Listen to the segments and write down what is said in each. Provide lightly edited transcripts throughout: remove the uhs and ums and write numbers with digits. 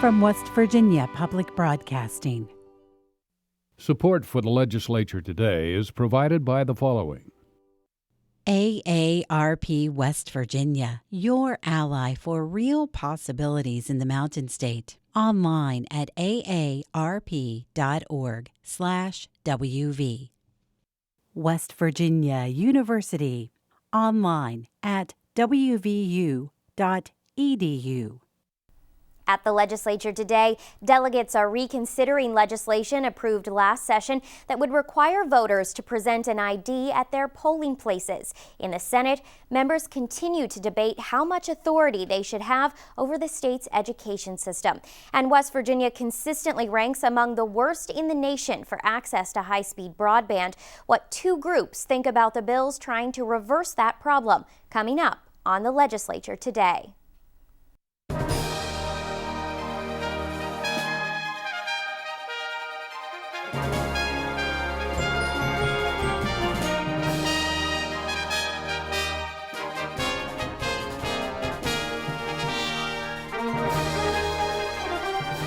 from West Virginia Public Broadcasting. Support for the Legislature Today is provided by the following. AARP West Virginia, your ally for real possibilities in the Mountain State. Online at aarp.org/WV. West Virginia University. Online at wvu.edu. At the Legislature today, delegates are reconsidering legislation approved last session that would require voters to present an ID at their polling places. In the Senate, members continue to debate how much authority they should have over the state's education system. And West Virginia consistently ranks among the worst in the nation for access to high-speed broadband. What two groups think about the bills trying to reverse that problem? Coming up on the Legislature today.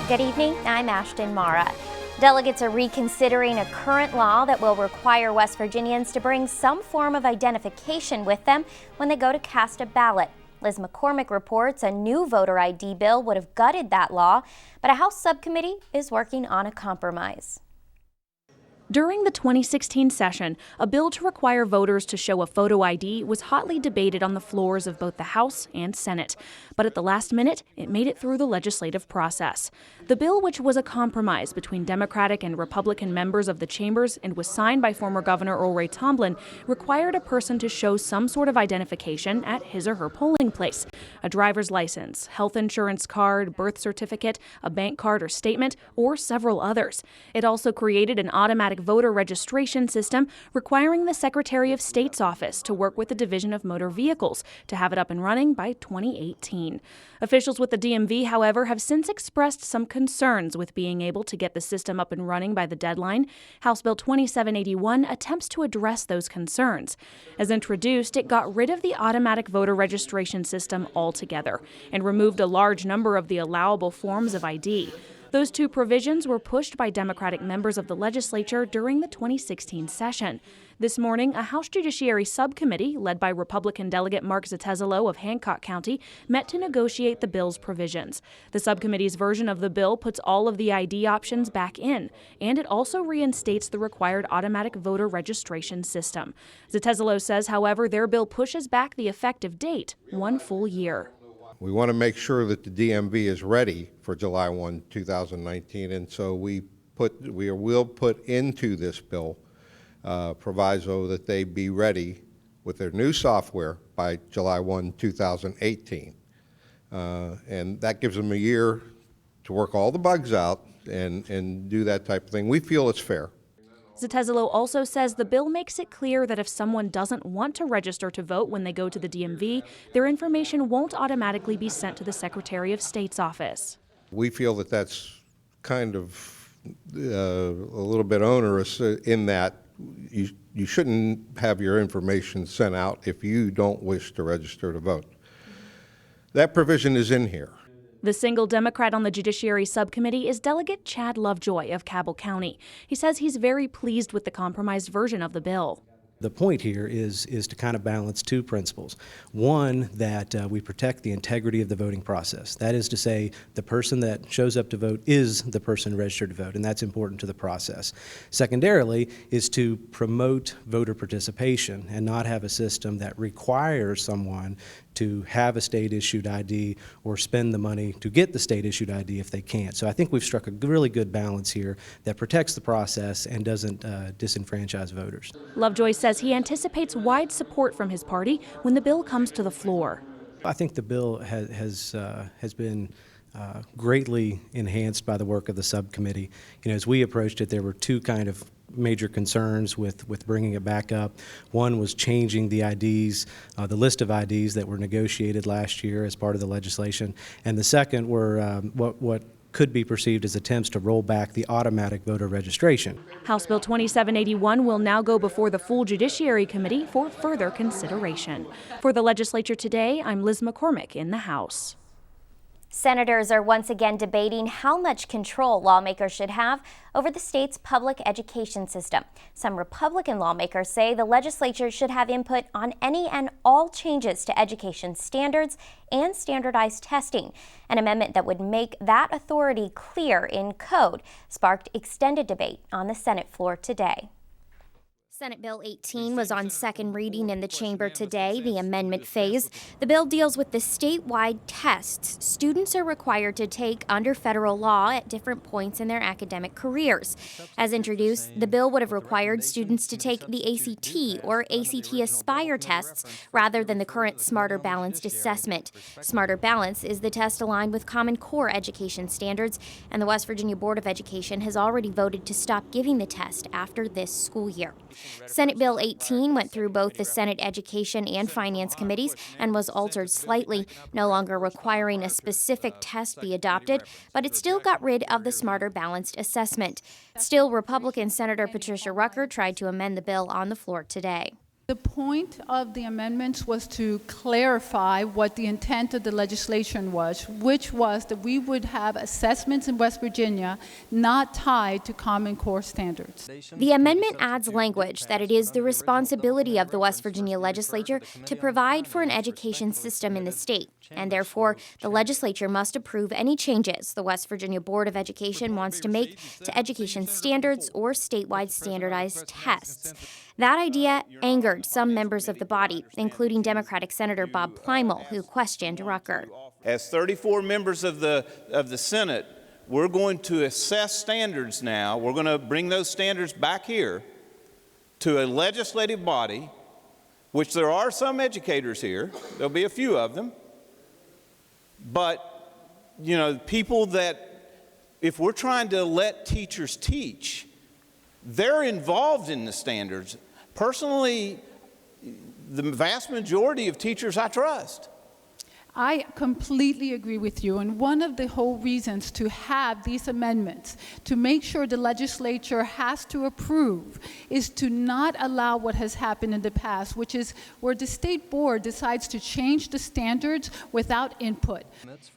Good evening, I'm Ashton Mara. Delegates are reconsidering a current law that will require West Virginians to bring some form of identification with them when they go to cast a ballot. Liz McCormick reports a new voter ID bill would have gutted that law, but a House subcommittee is working on a compromise. During the 2016 session, a bill to require voters to show a photo ID was hotly debated on the floors of both the House and Senate. But at the last minute, it made it through the legislative process. The bill, which was a compromise between Democratic and Republican members of the chambers and was signed by former Governor Earl Ray Tomblin, required a person to show some sort of identification at his or her polling place. A driver's license, health insurance card, birth certificate, a bank card or statement, or several others. It also created an automatic voter registration system requiring the Secretary of State's office to work with the Division of Motor Vehicles to have it up and running by 2018. Officials with the DMV, however, have since expressed some concerns with being able to get the system up and running by the deadline. House Bill 2781 attempts to address those concerns. As introduced, it got rid of the automatic voter registration system altogether and removed a large number of the allowable forms of ID. Those two provisions were pushed by Democratic members of the legislature during the 2016 session. This morning, a House Judiciary Subcommittee, led by Republican Delegate Mark Zotezalo of Hancock County, met to negotiate the bill's provisions. The subcommittee's version of the bill puts all of the ID options back in, and it also reinstates the required automatic voter registration system. Zotezalo says, however, their bill pushes back the effective date one full year. We want to make sure that the DMV is ready for July 1, 2019, and so we will put into this bill proviso that they be ready with their new software by July 1, 2018. And that gives them a year to work all the bugs out and do that type of thing. We feel it's fair. Zotezalo also says the bill makes it clear that if someone doesn't want to register to vote when they go to the DMV, their information won't automatically be sent to the Secretary of State's office. We feel that that's kind of a little bit onerous in that you shouldn't have your information sent out if you don't wish to register to vote. That provision is in here. The single Democrat on the Judiciary Subcommittee is Delegate Chad Lovejoy of Cabell County. He says he's very pleased with the compromised version of the bill. The point here is to kind of balance two principles. One, that we protect the integrity of the voting process. That is to say, the person that shows up to vote is the person registered to vote, and that's important to the process. Secondarily, is to promote voter participation and not have a system that requires someone to have a state-issued ID or spend the money to get the state-issued ID if they can't. So I think we've struck a really good balance here that protects the process and doesn't disenfranchise voters. Lovejoy says he anticipates wide support from his party when the bill comes to the floor. I think the bill has been greatly enhanced by the work of the subcommittee. You know, as we approached it, there were two kind of major concerns with bringing it back up. One was changing the IDs, the list of IDs that were negotiated last year as part of the legislation, and the second were what could be perceived as attempts to roll back the automatic voter registration. House Bill 2781 will now go before the full Judiciary Committee for further consideration. For the Legislature Today, I'm Liz McCormick in the House. Senators are once again debating how much control lawmakers should have over the state's public education system. Some Republican lawmakers say the legislature should have input on any and all changes to education standards and standardized testing. An amendment that would make that authority clear in code sparked extended debate on the Senate floor today. Senate Bill 18 was on second reading in the chamber today, the amendment phase. The bill deals with the statewide tests students are required to take under federal law at different points in their academic careers. As introduced, the bill would have required students to take the ACT or ACT Aspire tests rather than the current Smarter Balanced assessment. Smarter Balanced is the test aligned with Common Core education standards, and the West Virginia Board of Education has already voted to stop giving the test after this school year. Senate Bill 18 went through both the Senate Education and Finance committees and was altered slightly, no longer requiring a specific test be adopted, but it still got rid of the Smarter Balanced assessment. Still, Republican Senator Patricia Rucker tried to amend the bill on the floor today. The point of the amendments was to clarify what the intent of the legislation was, which was that we would have assessments in West Virginia not tied to Common Core standards. The amendment adds language that it is the responsibility of the West Virginia legislature to provide for an education system in the state, and therefore the legislature must approve any changes the West Virginia Board of Education wants to make to education standards or statewide standardized tests. That idea angered some members of the body, including Democratic Senator Bob Plymel, who questioned Rucker. As 34 members of the Senate, we're going to assess standards now. We're going to bring those standards back here to a legislative body, which there are some educators here. There'll be a few of them. But, you know, people that, if we're trying to let teachers teach, they're involved in the standards. Personally, the vast majority of teachers I trust. I completely agree with you, and one of the whole reasons to have these amendments, to make sure the legislature has to approve, is to not allow what has happened in the past, which is where the state board decides to change the standards without input.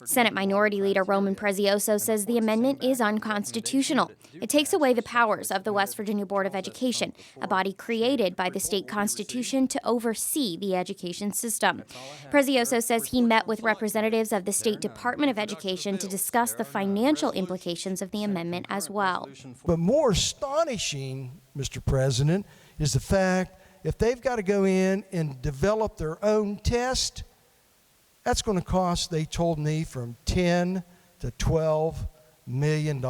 Senate Minority Leader Roman Prezioso says the amendment is unconstitutional. It takes away the powers of the West Virginia Board of Education, a body created by the state constitution to oversee the education system. Prezioso says he met with representatives of the State Department of Education to discuss the financial implications of the amendment as well. But more astonishing, Mr. President, is the fact if they've got to go in and develop their own test, that's going to cost, they told me, from $10 to $12 million.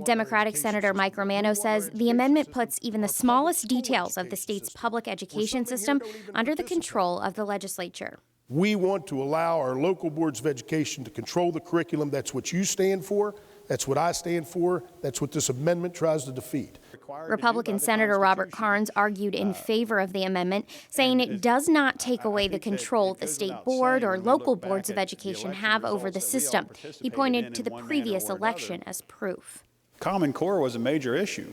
Democratic Senator Mike Romano says the amendment puts even the smallest details of the state's public education system under the control of the legislature. We want to allow our local boards of education to control the curriculum. That's what you stand for. That's what I stand for. That's what this amendment tries to defeat. Republican Senator Robert Carnes argued in favor of the amendment, saying it does not take away the control the state board or local boards of education have over the system. He pointed to the previous election as proof. Common Core was a major issue.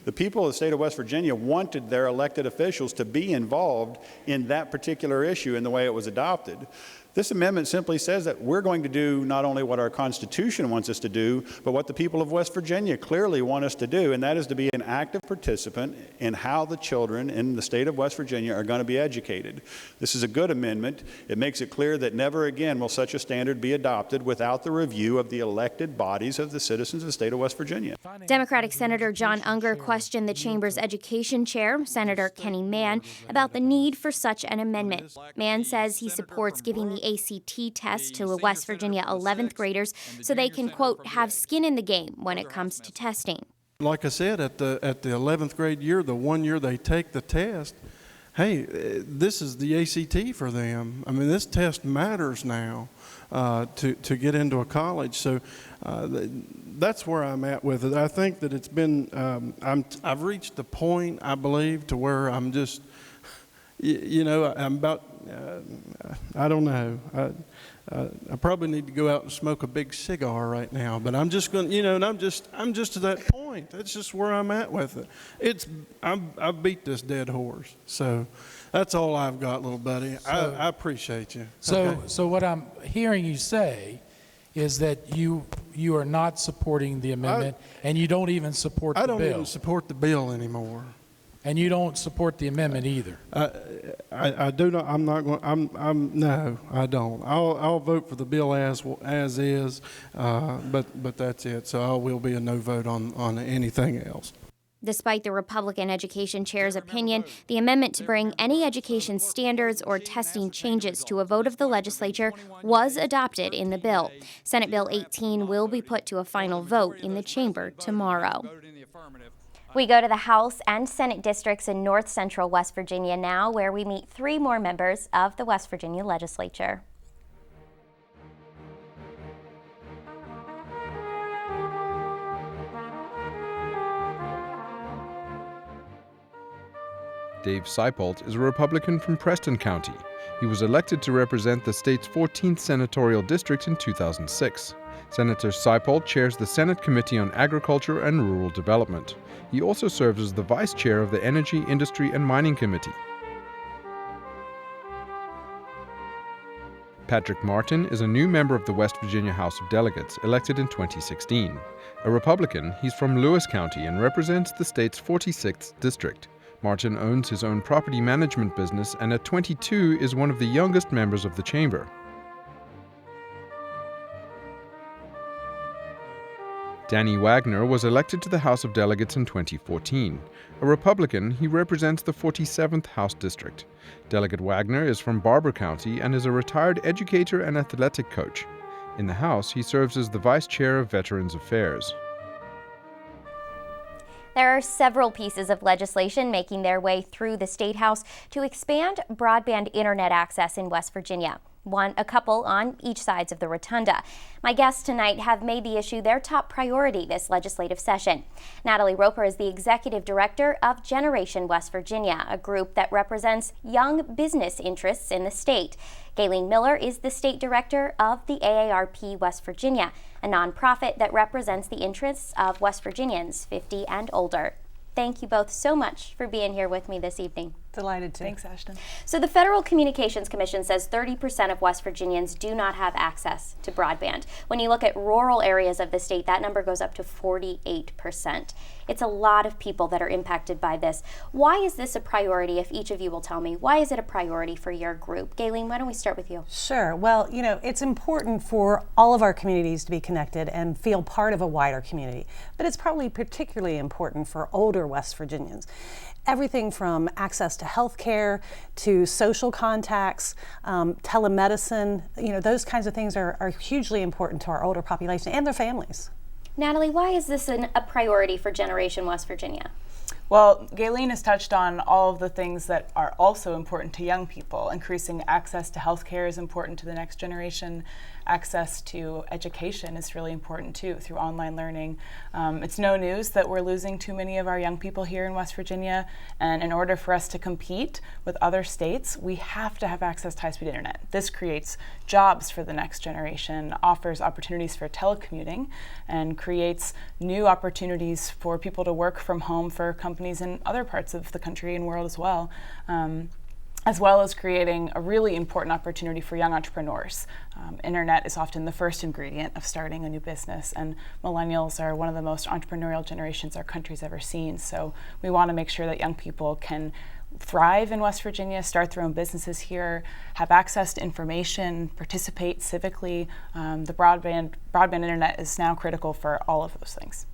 The people of the state of West Virginia wanted their elected officials to be involved in that particular issue in the way it was adopted. This amendment simply says that we're going to do not only what our Constitution wants us to do, but what the people of West Virginia clearly want us to do, and that is to be an active participant in how the children in the state of West Virginia are going to be educated. This is a good amendment. It makes it clear that never again will such a standard be adopted without the review of the elected bodies of the citizens of the state of West Virginia. Democratic Senator John Unger questioned the chamber's education chair, Senator Kenny Mann, about the need for such an amendment. Mann says he supports giving the ACT test to West Virginia 11th graders so they can, quote, have skin in the game when it comes to testing. Like I said, at the 11th grade year, the 1 year they take the test, hey, this is the ACT for them. I mean, this test matters now to get into a college. So that's where I'm at with it. I think that it's been, I've reached the point, I believe, to where I'm just, you know, I'm about, I don't know. I probably need to go out and smoke a big cigar right now, but I'm just going, you know, and I'm just to that point. That's just where I'm at with it. I've beat this dead horse. So that's all I've got, little buddy. I appreciate you. So what I'm hearing you say is that you are not supporting the amendment, and you don't even support the bill. I don't even support the bill anymore. And you don't support the amendment either. I do not. I'm not going. No, I don't. I'll vote for the bill as is, but that's it. So I will be a no vote on anything else. Despite the Republican Education Chair's opinion, the amendment to bring any education standards or testing changes to a vote of the legislature was adopted in the bill. Senate Bill 18 will be put to a final vote in the chamber tomorrow. We go to the House and Senate districts in north central West Virginia now, where we meet 3 more members of the West Virginia legislature. Dave Seipolt is a Republican from Preston County. He was elected to represent the state's 14th senatorial district in 2006. Senator Seipolt chairs the Senate Committee on Agriculture and Rural Development. He also serves as the vice chair of the Energy, Industry, and Mining Committee. Patrick Martin is a new member of the West Virginia House of Delegates, elected in 2016. A Republican, he's from Lewis County and represents the state's 46th district. Martin owns his own property management business and at 22 is one of the youngest members of the chamber. Danny Wagner was elected to the House of Delegates in 2014. A Republican, he represents the 47th House District. Delegate Wagner is from Barber County and is a retired educator and athletic coach. In the House, he serves as the Vice Chair of Veterans Affairs. There are several pieces of legislation making their way through the State House to expand broadband internet access in West Virginia. A couple on each sides of the rotunda. My guests tonight have made the issue their top priority this legislative session. Natalie Roper is the executive director of Generation West Virginia, a group that represents young business interests in the state. Gayleen Miller is the state director of the AARP West Virginia, a nonprofit that represents the interests of West Virginians 50 and older. Thank you both so much for being here with me this evening. Delighted to. Thanks, Ashton. So the Federal Communications Commission says 30% of West Virginians do not have access to broadband. When you look at rural areas of the state, that number goes up to 48%. It's a lot of people that are impacted by this. Why is this a priority, if each of you will tell me? Why is it a priority for your group? Gayleen, why don't we start with you? Sure. Well, you know, it's important for all of our communities to be connected and feel part of a wider community. But it's probably particularly important for older West Virginians. Everything from access to health care to social contacts, telemedicine, you know, those kinds of things are hugely important to our older population and their families. Natalie, why is this a priority for Generation West Virginia? Well, Gayleen has touched on all of the things that are also important to young people. Increasing access to health care is important to the next generation. Access to education is really important too, through online learning. It's no news that we're losing too many of our young people here in West Virginia, and in order for us to compete with other states, we have to have access to high-speed internet. This creates jobs for the next generation, offers opportunities for telecommuting, and creates new opportunities for people to work from home for companies in other parts of the country and world as well as creating a really important opportunity for young entrepreneurs. Internet is often the first ingredient of starting a new business, and millennials are one of the most entrepreneurial generations our country's ever seen. So we want to make sure that young people can thrive in West Virginia, start their own businesses here, have access to information, participate civically. The broadband internet is now critical for all of those things.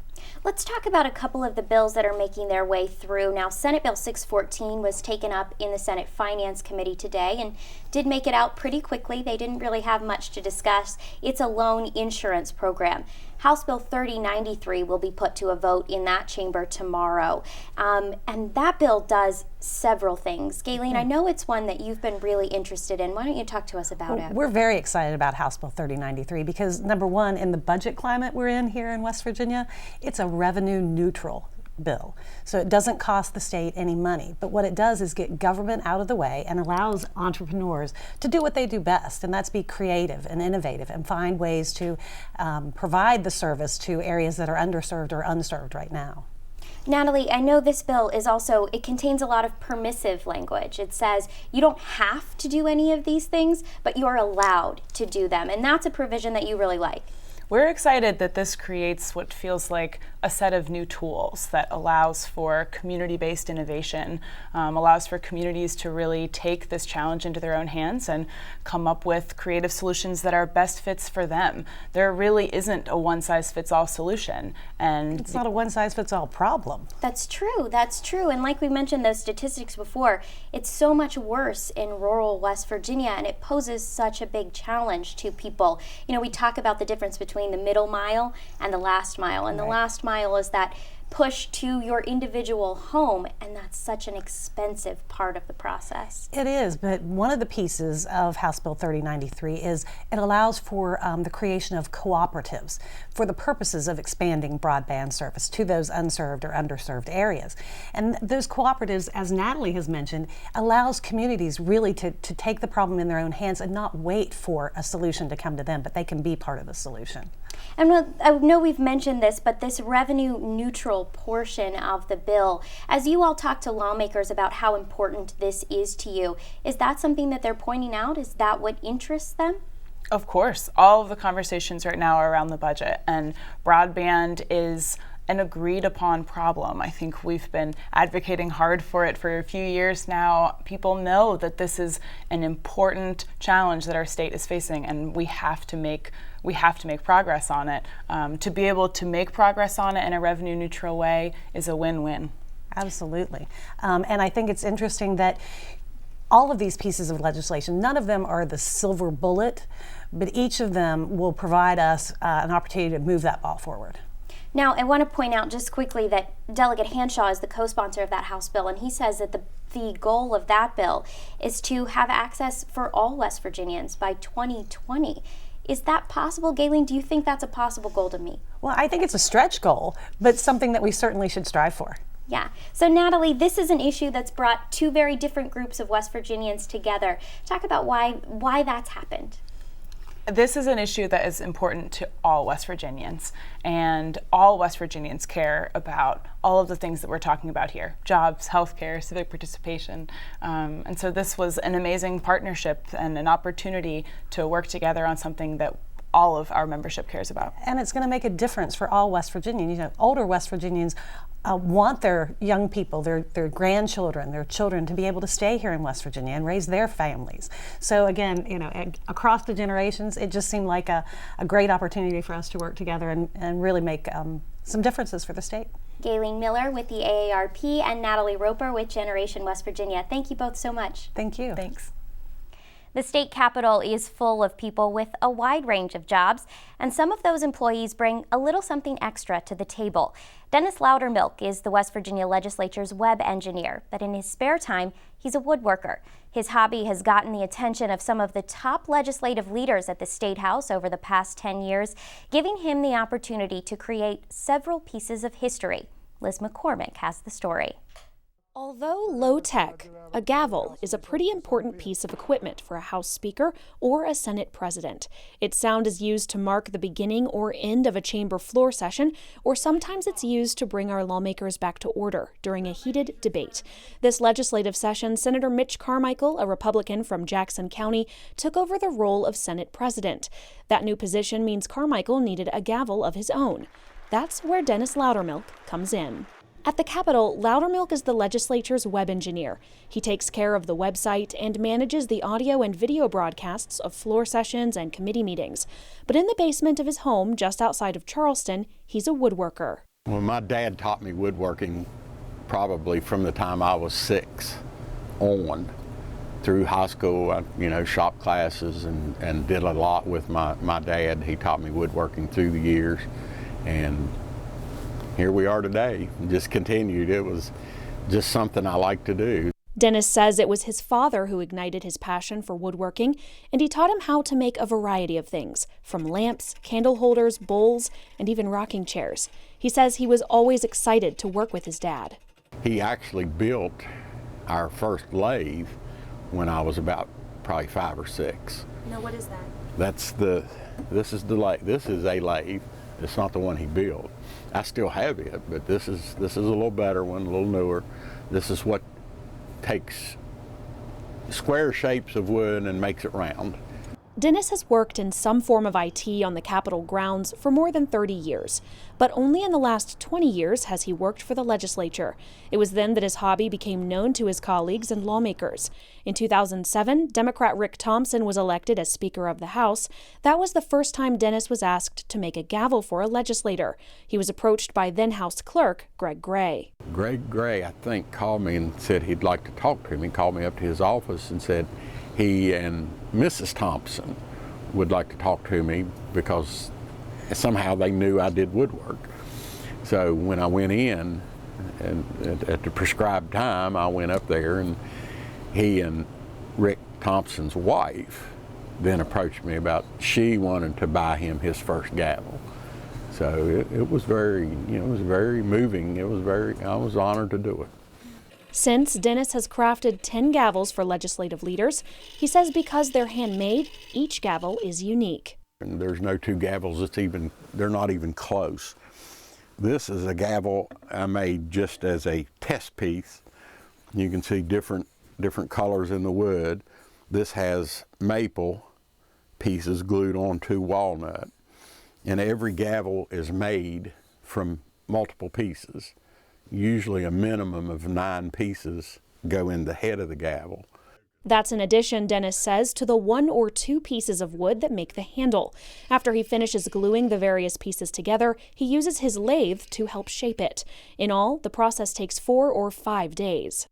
Let's talk about a couple of the bills that are making their way through. Now, Senate Bill 614 was taken up in the Senate Finance Committee today and did make it out pretty quickly. They didn't really have much to discuss. It's a loan insurance program. House Bill 3093 will be put to a vote in that chamber tomorrow. And that bill does several things. Gayleen, I know it's one that you've been really interested in. Why don't you talk to us about it? We're very excited about House Bill 3093 because, number one, in the budget climate we're in here in West Virginia, it's a revenue neutral bill. So it doesn't cost the state any money, but what it does is get government out of the way and allows entrepreneurs to do what they do best, and that's be creative and innovative and find ways to provide the service to areas that are underserved or unserved right now. Natalie, I know this bill is also, it contains a lot of permissive language. It says you don't have to do any of these things, but you're allowed to do them. And that's a provision that you really like. We're excited that this creates what feels like a set of new tools that allows for community-based innovation, allows for communities to really take this challenge into their own hands and come up with creative solutions that are best fits for them. There really isn't a one-size-fits-all solution. And it's not a one-size-fits-all problem. That's true, that's true. And like we mentioned those statistics before, it's so much worse in rural West Virginia, and it poses such a big challenge to people. You know, we talk about the difference between the middle mile and the last mile, and the last mile is that push to your individual home, and that's such an expensive part of the process. It is, but one of the pieces of House Bill 3093 is it allows for the creation of cooperatives for the purposes of expanding broadband service to those unserved or underserved areas. And those cooperatives, as Natalie has mentioned, allows communities really to take the problem in their own hands and not wait for a solution to come to them, but they can be part of the solution. And I know we've mentioned this, but this revenue neutral portion of the bill, as you all talk to lawmakers about how important this is to you, is that something that they're pointing out? Is that what interests them? Of course. All of the conversations right now are around the budget, and broadband is an agreed upon problem. I think we've been advocating hard for it for a few years now. People know that this is an important challenge that our state is facing, and we have to make progress on it. To be able to make progress on it in a revenue neutral way is a win-win. Absolutely. And I think it's interesting that all of these pieces of legislation, none of them are the silver bullet, but each of them will provide us an opportunity to move that ball forward. Now, I want to point out just quickly that Delegate Hanshaw is the co-sponsor of that House bill, and he says that the goal of that bill is to have access for all West Virginians by 2020. Is that possible, Galen? Do you think that's a possible goal to meet? Well, I think it's a stretch goal, but something that we certainly should strive for. Yeah. So, Natalie, this is an issue that's brought two very different groups of West Virginians together. Talk about why that's happened. This is an issue that is important to all West Virginians, and all West Virginians care about all of the things that we're talking about here: jobs, healthcare, civic participation. And so this was an amazing partnership and an opportunity to work together on something that all of our membership cares about. And it's going to make a difference for all West Virginians. You know, older West Virginians want their young people, their grandchildren, their children to be able to stay here in West Virginia and raise their families. So again, you know, across the generations, it just seemed like a great opportunity for us to work together and really make some differences for the state. Galen Miller with the AARP and Natalie Roper with Generation West Virginia. Thank you both so much. Thank you. Thanks. The state capitol is full of people with a wide range of jobs, and some of those employees bring a little something extra to the table. Dennis Loudermilk is the West Virginia Legislature's web engineer, but in his spare time, he's a woodworker. His hobby has gotten the attention of some of the top legislative leaders at the State House over the past 10 years, giving him the opportunity to create several pieces of history. Liz McCormick has the story. Although low-tech, a gavel is a pretty important piece of equipment for a House Speaker or a Senate President. Its sound is used to mark the beginning or end of a chamber floor session, or sometimes it's used to bring our lawmakers back to order during a heated debate. This legislative session, Senator Mitch Carmichael, a Republican from Jackson County, took over the role of Senate President. That new position means Carmichael needed a gavel of his own. That's where Dennis Loudermilk comes in. At the Capitol, Loudermilk is the legislature's web engineer. He takes care of the website and manages the audio and video broadcasts of floor sessions and committee meetings. But in the basement of his home just outside of Charleston, he's a woodworker. Well, my dad taught me woodworking probably from the time I was 6 on. Through high school, shop classes and did a lot with my dad. He taught me woodworking through the years, and here we are today, just continued. It was just something I like to do. Dennis says it was his father who ignited his passion for woodworking, and he taught him how to make a variety of things, from lamps, candle holders, bowls, and even rocking chairs. He says he was always excited to work with his dad. He actually built our first lathe when I was about probably 5 or 6. Now, what is that? This is a lathe. It's not the one he built. I still have it, but this is a little better one, a little newer. This is what takes square shapes of wood and makes it round. Dennis has worked in some form of IT on the Capitol grounds for more than 30 years, but only in the last 20 years has he worked for the legislature. It was then that his hobby became known to his colleagues and lawmakers. In 2007, Democrat Rick Thompson was elected as Speaker of the House. That was the first time Dennis was asked to make a gavel for a legislator. He was approached by then House Clerk Greg Gray. Greg Gray, I think, called me and said he'd like to talk to me. He called me up to his office and said he and Mrs. Thompson would like to talk to me because somehow they knew I did woodwork. So when I went in, and at the prescribed time, I went up there, and he and Rick Thompson's wife then approached me about she wanted to buy him his first gavel. So it was very, it was very moving. I was honored to do it. Since, Dennis has crafted 10 gavels for legislative leaders. He says because they're handmade, each gavel is unique. And there's no two gavels they're not even close. This is a gavel I made just as a test piece. You can see different colors in the wood. This has maple pieces glued onto walnut. And every gavel is made from multiple pieces. Usually a minimum of 9 pieces go in the head of the gavel. That's in addition, Dennis says, to the 1 or 2 pieces of wood that make the handle. After he finishes gluing the various pieces together, he uses his lathe to help shape it. In all, the process takes 4 or 5 days.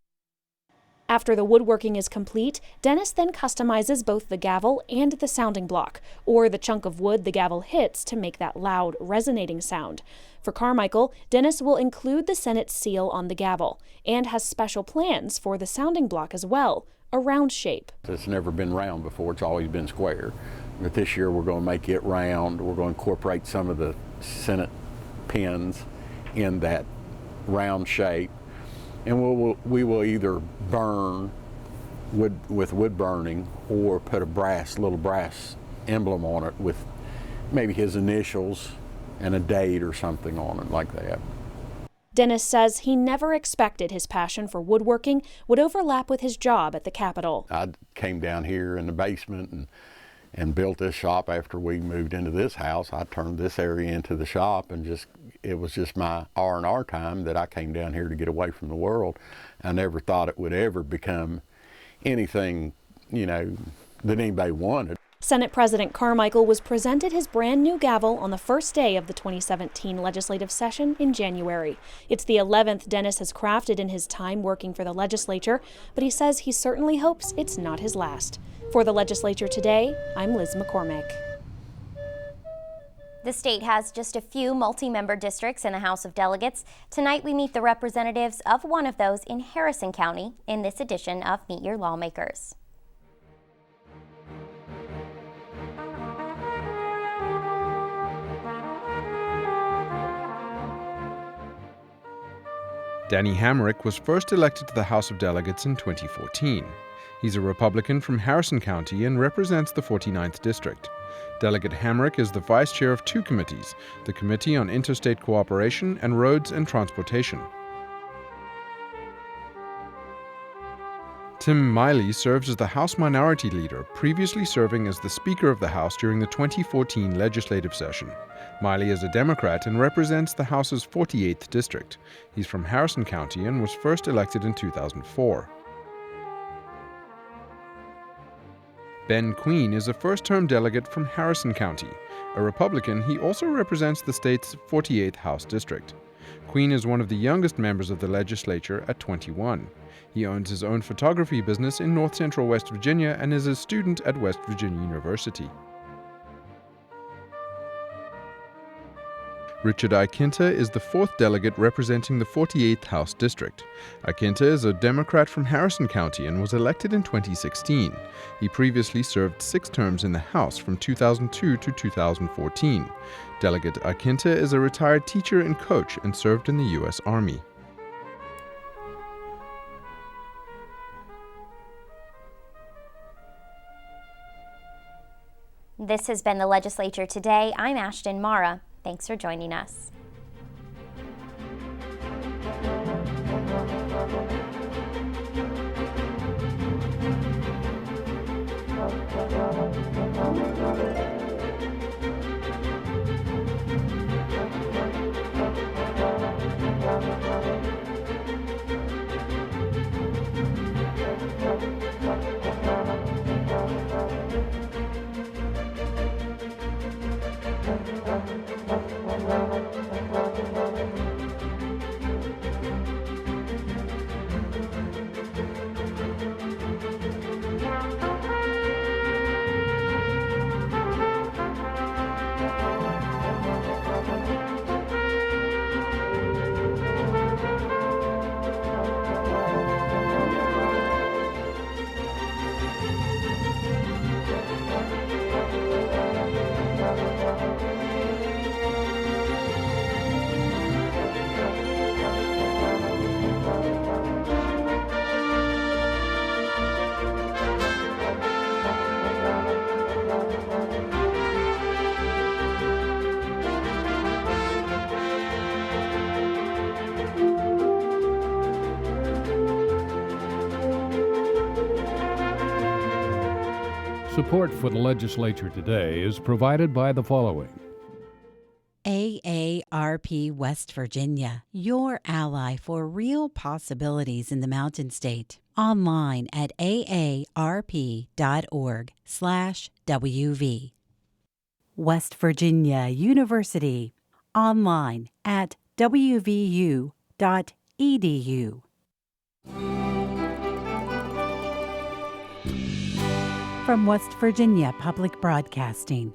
After the woodworking is complete, Dennis then customizes both the gavel and the sounding block, or the chunk of wood the gavel hits to make that loud, resonating sound. For Carmichael, Dennis will include the Senate seal on the gavel, and has special plans for the sounding block as well, a round shape. It's never been round before, it's always been square. But this year we're going to make it round. We're going to incorporate some of the Senate pins in that round shape. And we will either burn wood with wood burning or put a little brass emblem on it with maybe his initials and a date or something on it like that. Dennis says he never expected his passion for woodworking would overlap with his job at the Capitol. I came down here in the basement and built this shop after we moved into this house. I turned this area into the shop, and it was just my R&R time that I came down here to get away from the world. I never thought it would ever become anything, that anybody wanted. Senate President Carmichael was presented his brand new gavel on the first day of the 2017 legislative session in January. It's the 11th Dennis has crafted in his time working for the legislature, but he says he certainly hopes it's not his last. For the Legislature Today, I'm Liz McCormick. The state has just a few multi-member districts in the House of Delegates. Tonight we meet the representatives of one of those in Harrison County in this edition of Meet Your Lawmakers. Danny Hamrick was first elected to the House of Delegates in 2014. He's a Republican from Harrison County and represents the 49th District. Delegate Hamrick is the vice chair of 2 committees, the Committee on Interstate Cooperation and Roads and Transportation. Tim Miley serves as the House Minority Leader, previously serving as the Speaker of the House during the 2014 legislative session. Miley is a Democrat and represents the House's 48th District. He's from Harrison County and was first elected in 2004. Ben Queen is a first-term delegate from Harrison County. A Republican, he also represents the state's 48th House District. Queen is one of the youngest members of the legislature at 21. He owns his own photography business in North Central West Virginia and is a student at West Virginia University. Richard Ikinta is the 4th delegate representing the 48th House District. Ikinta is a Democrat from Harrison County and was elected in 2016. He previously served 6 terms in the House from 2002 to 2014. Delegate Ikinta is a retired teacher and coach and served in the U.S. Army. This has been the Legislature Today. I'm Ashton Mara. Thanks for joining us. Support for the Legislature Today is provided by the following. AARP West Virginia, your ally for real possibilities in the Mountain State. Online at aarp.org/WV. West Virginia University. Online at wvu.edu. From West Virginia Public Broadcasting,